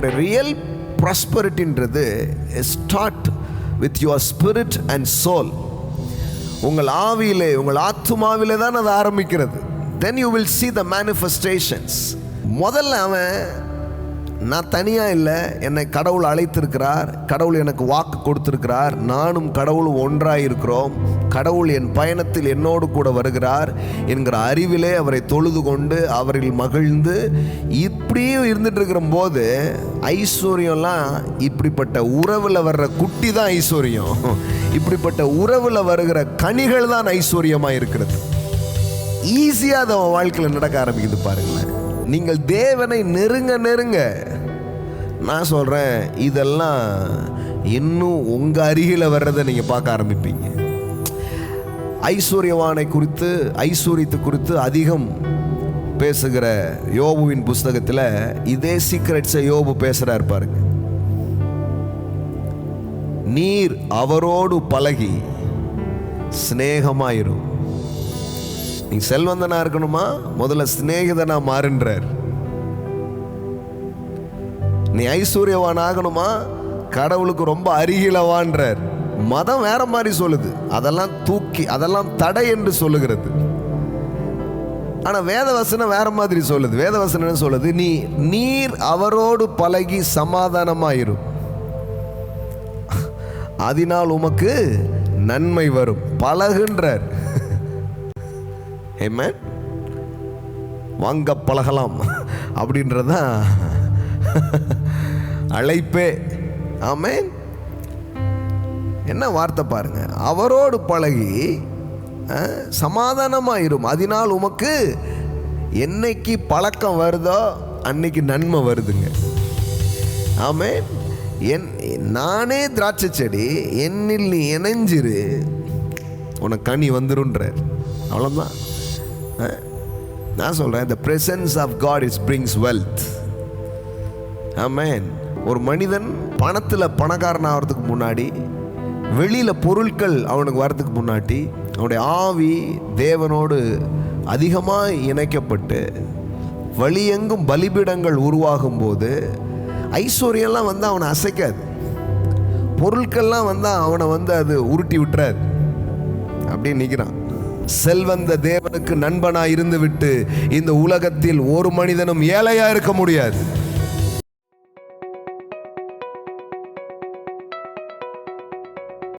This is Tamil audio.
உங்களுடைய ரியல் ப்ராஸ்பரிட்டின்றது start with your spirit and soul. உங்கள் ஆவியிலே, உங்கள் ஆத்துமாவிலே தான் அது ஆரம்பிக்கிறது. then you will see the manifestations. முதல்ல அவன், நான் தனியாக இல்லை, என்னை கடவுள் அழைத்திருக்கிறார், கடவுள் எனக்கு வாக்கு கொடுத்திருக்கிறார், நானும் கடவுளும் ஒன்றாக இருக்கிறோம், கடவுள் என் பயணத்தில் என்னோடு கூட வருகிறார் என்கிற அறிவிலே அவரை தொழுது கொண்டு அவரில் மகிழ்ந்து இப்படியும் இருந்துட்டு இருக்கிற போது ஐஸ்வர்யம்லாம் இப்படிப்பட்ட உறவில் வர்ற குட்டி தான் ஐஸ்வர்யம். இப்படிப்பட்ட உறவில் வருகிற கனிகள் தான் ஐஸ்வர்யமாக இருக்கிறது. ஈஸியாக அது அவன் வாழ்க்கையில் நடக்க ஆரம்பிக்குது. பாருங்களேன், நீங்கள் தேவனை நெருங்க நெருங்க, நான் சொல்கிறேன், இதெல்லாம் இன்னும் உங்கள் அருகில் வர்றதை நீங்கள் பார்க்க ஆரம்பிப்பீங்க. ஐஸ்வர்யவானை குறித்து, ஐஸ்வர்யத்தை குறித்து அதிகம் பேசுகிற யோபுவின் புஸ்தகத்தில் இதே சீக்ரெட்ஸை யோபு பேசுகிறார். பாருங்க, நீர் அவரோடு பழகி சிநேகமாயிரும். நீ செல்வந்தனா இருக்கணுமா, முதல்ல சிநேகிதனா மாறுன்றார். நீ ஐஸ்வர்யவான் ஆகணுமா, கடவுளுக்கு ரொம்ப அருகிலவான்றார். மதம் வேற மாதிரி சொல்லுது, அதெல்லாம் தூக்கி, அதெல்லாம் தடை என்று சொல்லுகிறது. ஆனா வேதவசனம் வேற மாதிரி சொல்லுது. வேதவசனம் என்ன சொல்லுது? நீர் அவரோடு பழகி சமாதானமாயிரும், அதனால் உமக்கு நன்மை வரும். பழகுன்றார். ஆமென். வாங்க பழகலாம் அப்படின்றதான் அழைப்பே. ஆமென். என்ன வார்த்தை பாருங்க, அவரோடு பழகி சமாதானமாயிரும், அதனால் உமக்கு என்னைக்கு பழக்கம் வருதோ அன்னைக்கு நன்மை வருதுங்க. ஆமென். நானே திராட்சை செடி, என்னில் நீ இணைஞ்சிரு, உனக்கு கனி வந்துருன்றார். அவ்வளோதான். நான் சொல்கிறேன், the presence of God is brings wealth. ஆமென். ஒரு மனிதன் பணத்தில் பணக்காரன் ஆகிறதுக்கு முன்னாடி, வெளியில் பொருட்கள் அவனுக்கு வர்றதுக்கு முன்னாடி, அவனுடைய ஆவி தேவனோடு அதிகமாக இணைக்கப்பட்டு வழியெங்கும் பலிபீடங்கள் உருவாகும் போது ஐஸ்வர்யம்லாம் வந்து அவனை அசைக்காது, பொருட்கள்லாம் வந்தால் அவனை அது உருட்டி விட்டுறாது. அப்படியே நிற்கிறான். செல்வந்த தேவனுக்கு நண்பனாக இருந்து விட்டு இந்த உலகத்தில் ஒரு மனிதனும் ஏழையாக இருக்க முடியாது.